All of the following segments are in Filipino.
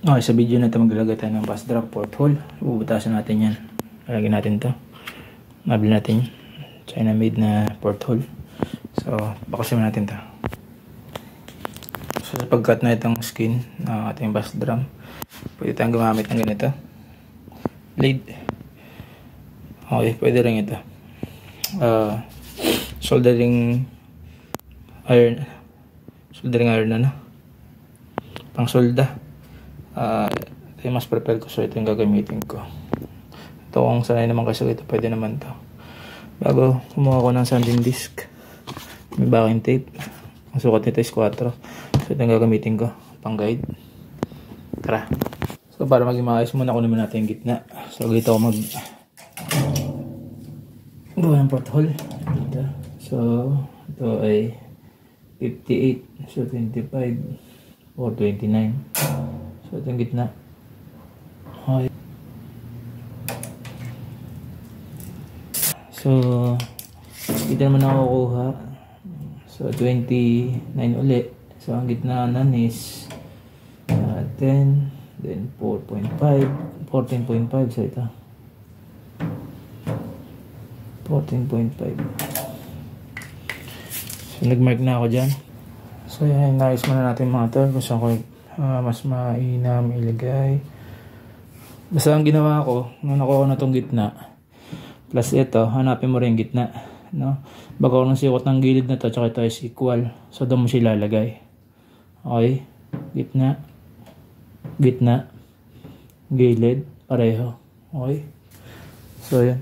Okay, sa video na ito maglalagay tayo ng bus drop porthole. Bubutasan natin yan. Lalagyan natin to. Nabili natin yun. China made na porthole. So, bakasin natin to. So, sa pagkat na itong skin ng ating bus drum, pwede tayong gumamit ng ganito. Blade. Okay, pwede rin ito. Soldering iron. Soldering iron na, no? Pang solda. Ito yung mas prepare ko, so ito yung gagamitin ko. Ito kung sanay naman kasi ito, pwede naman to. Bago kumuha ko ng sanding disc, may backing tape. Ang sukat nito is 4, so ito yung gagamitin ko pang guide. Tara. So para maging maayos muna, kunin natin yung gitna. So dito ako gawa ng porthole dito. So ito ay 58, so 25 or 29. So ito yung gitna. Okay. So dito naman ako kukuha. So 29 ulit. So ang gitna nan is 10, then 4.5, 14.5. So ito 14.5. So nagmark na ako dyan. So yan, inayos muna natin mga to kung saan ko mas mainam ilagay. Basta ang ginawa ko, nung nakuha ko na itong gitna, plus ito, hanapin mo rin yung gitna, no? Bago ko ng sikot ng gilid na to, tsaka ito is equal. So doon mo siya lalagay. Okay? Gitna, gitna, gilid, pareho. Okay? So yan.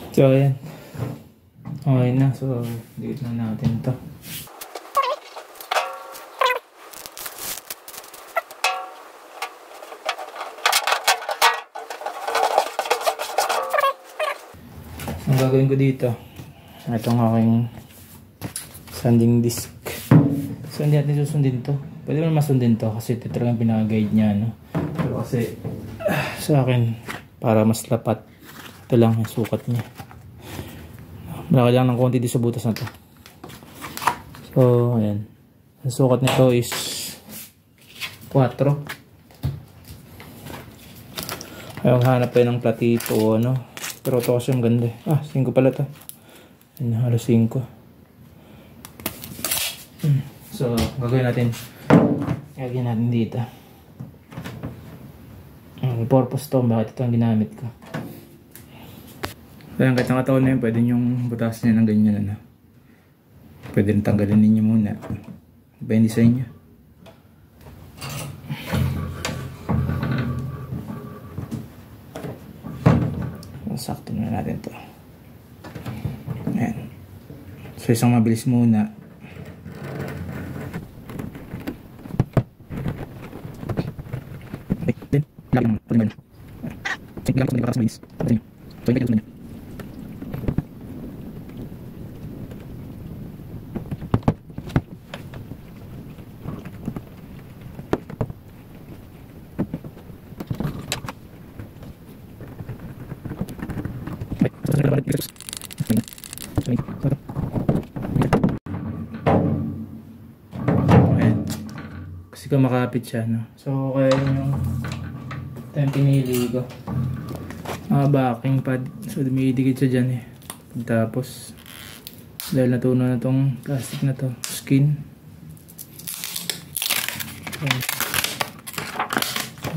So yan. Okay na. So dikit na natin to. Ang gagawin ko dito, itong aking sanding disc. So hindi natin susundin to. Pwede mo masundin to kasi ito talagang pinaka-guide niya, no? Pero kasi sa akin, para mas lapat, ito lang yung sukat niya. Malaki lang ng konti dito sa butas na to. So ayan, ang sukat nito is 4. Ayaw hanap tayo ng platito o ano. Pero ito kasi yung ganda. 5 pala ito. Ayan, halos 5. So, gagawin natin. Gagawin natin dito. Ang purpose to, bakit ito ang ginamit ko. Kaya kahit ang katawan na yun, pwede nyong butasin niya ng ganyan. Ano? Pwede rin tanggalin ninyo muna. Iba yung design nyo. Sakto na natin to. Ayan. So isang mabilis muna. Kasi kumakapit siya, no? So kaya yung pinili ko backing pad, so dumidikit siya dyan eh. Tapos dahil natunaw na tong plastic na to, skin.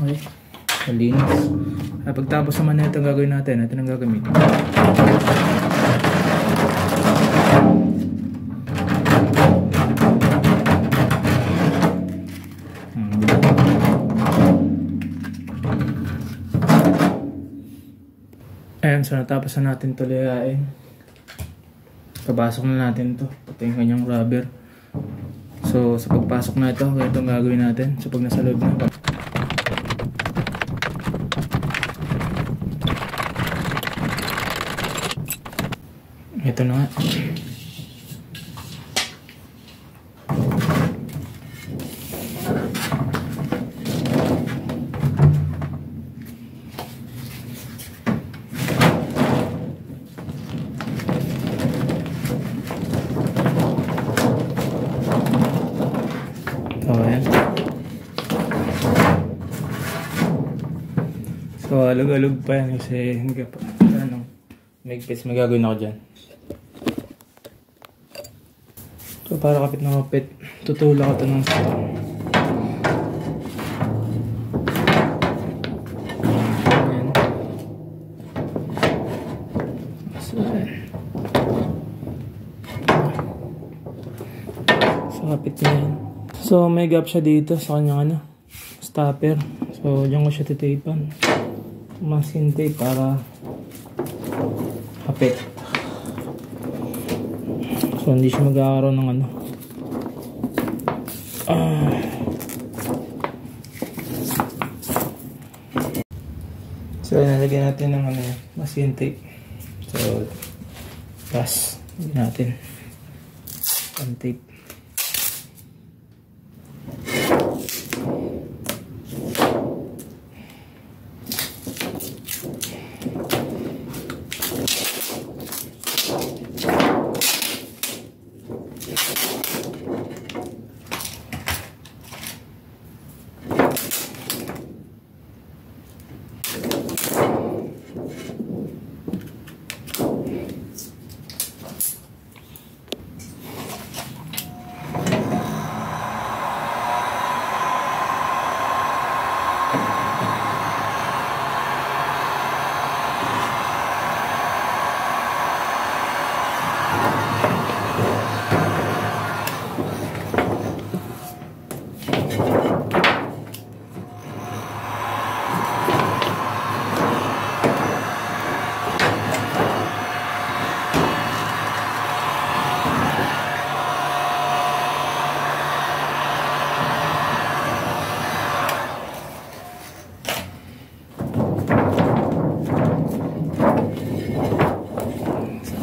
Okay, malinis. Pagtapos naman na ito ang gagawin natin, ito ang gagamitin. Ayan, so natapos na natin ito layain. Papasok na natin ito, pati yung kanyang rubber. So sa pagpasok na ito, ganito ang gagawin natin. So pag nasa loob na, ito na nga. So ayan. So alog-alog pa yan kasi hindi ka pa may pits magagawin ako dyan. So para kapit na kapit, tutula ko ito ng sa kapit na yan. So may gap siya dito sa kanyang stopper. So diyan ko siya titapan. Masking tape para kapit. So hindi siya magkakaroon ng So nalagyan natin ng masking tape. So plus lagyan natin ang tape.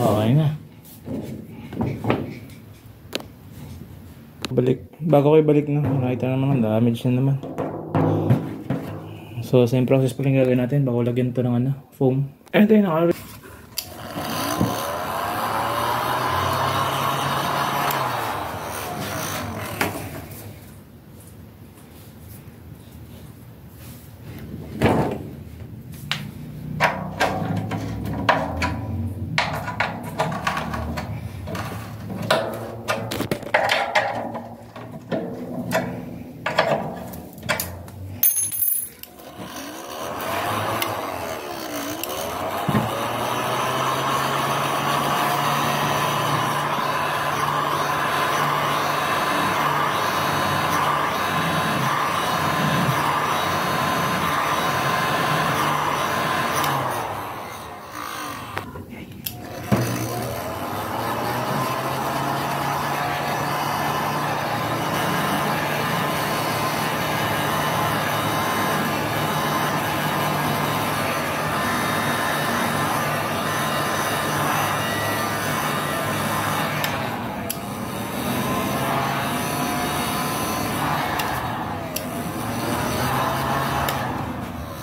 Okay na. Bago kayo balik na, nakita naman ang damage na naman. So same process pa rin gagawin natin bago lagyan ito ng foam. Ito yung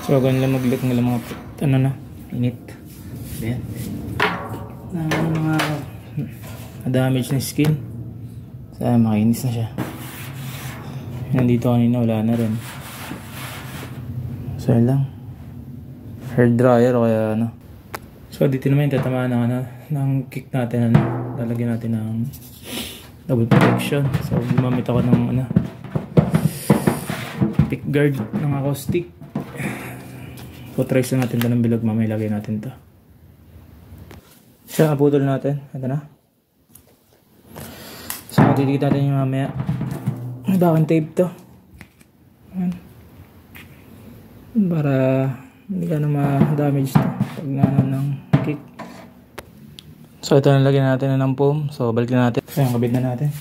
So ganun lang mag-look ng mga init. Ayan. Mga damage na skin. So makinis na siya. Nandito kanina wala na rin. So yun lang. Hair dryer o kaya So dito naman yung tatamaan ng kick natin. Lalagyan natin ng double protection. So gumamit ako ng pick guard ng acoustic. So trace na natin ito ng bilog, mamaya lagay natin ito. So naputol natin, ito na. So matidikit natin yung mamaya. Backing tape to. Ayan. Para hindi ka na ma-damage to pag ng kick. So ito na lagyan natin ng foam. So balik na natin. So yung kabit na natin.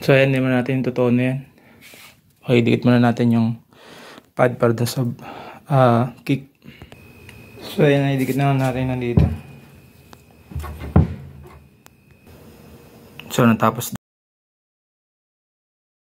So ayan, hindi muna natin yung totoo na yan. Okay, dikit muna natin yung pad para sa kick. So ayan, idikit na natin nandito. So natapos